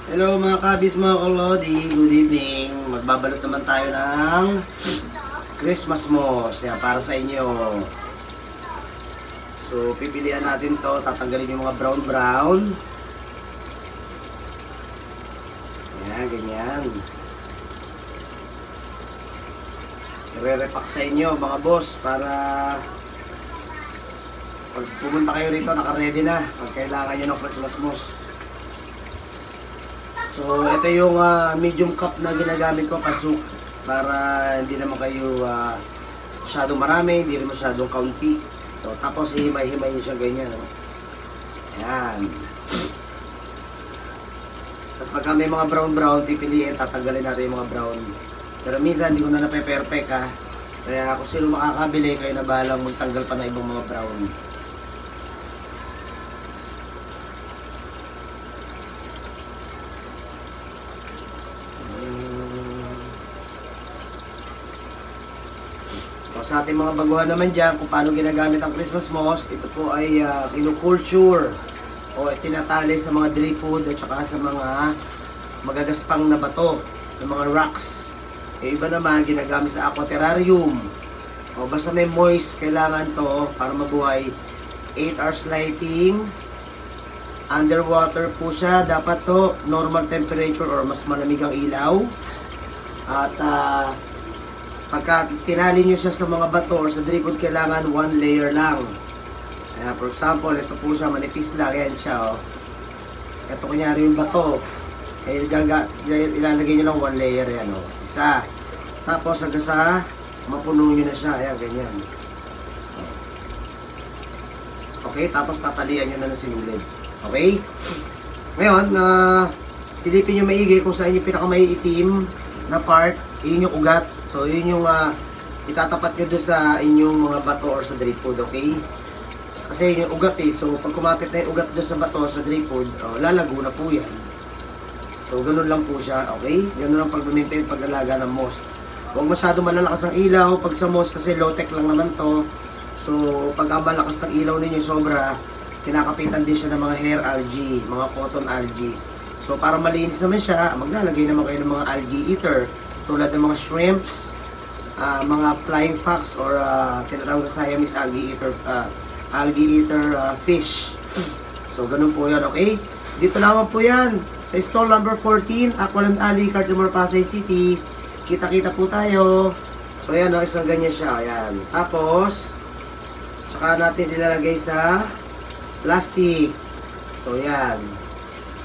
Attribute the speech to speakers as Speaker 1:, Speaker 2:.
Speaker 1: Hello mga kabis, mga kalodi, good evening. Magbabalot naman tayo ng Christmas moss para sa inyo. So pipilian natin to, tatanggalin yung mga brown. Ayan, ganyan. I-repack sa inyo mga boss para pag pumunta kayo rito naka-ready na pag kailangan nyo ng Christmas moss. So, ito yung medium cup na ginagamit ko, pasuk, para hindi naman kayo masyadong marami, hindi rin masyadong kaunti. So, tapos hihimay-himay siya ganyan. No? Ayan. Tapos pagka may mga brown, pipiliin, tatanggalin natin yung mga brown. Pero minsan, hindi ko na nape-perfect ha. Kaya kung sino makakabili, kayo na bahalang magtanggal pa na ibang mga brown. Sa ating mga baguhan naman dyan, kung paano ginagamit ang Christmas moss, ito po ay kinukulture o tinatali sa mga dripwood at saka sa mga magagaspang na bato, ng mga rocks. E iba naman, ginagamit sa aquaterrarium. O basta may moist, kailangan to para mabuhay. 8 hours lighting, underwater po siya, dapat to normal temperature or mas malamig ang ilaw. At pagka tinali nyo siya sa mga bato or sa dripwood, kailangan 1 layer lang. For example, ito po siya, manipis lang. Yan siya, oh. Ito kunyari yung bato. Ilalagay nyo lang 1 layer. Yan, oh. Isa. Tapos hanggang sa mapuno nyo na siya. Ayan, ganyan. Okay, tapos tatalian nyo na ng sinulid. Okay? Ngayon, silipin nyo maigi kung saan yung pinakamaiitim na part. Yun yung ugat. So, yun yung itatapat nyo doon sa inyong mga bato or sa dripwood, okay? Kasi yun yung ugat eh. So, pag kumapit na yung ugat doon sa bato or sa dripwood, lalago na po yan. So, ganun lang po siya, okay? Ganun lang pag-maintain, pag-alaga ng moss. Huwag masyado malalakas ang ilaw pag sa moss kasi low-tech lang naman to. So, pag malakas ng ilaw ninyo sobra, kinakapitan din siya ng mga hair algae, mga cotton algae. So, para malinis naman siya, maglalagay naman kayo ng mga algae eater. Tulad ng mga shrimps, mga flying fox or tinatawag sa Siamese algae eater fish. So ganun po yan, okay? Dito naman po yan sa stall number 14, Aqualand Alley, Cartimore, Pasay City. Kita-kita po tayo. So yan, isang ganyan siya. Ayan. Tapos saka natin ilalagay sa plastic. So yan.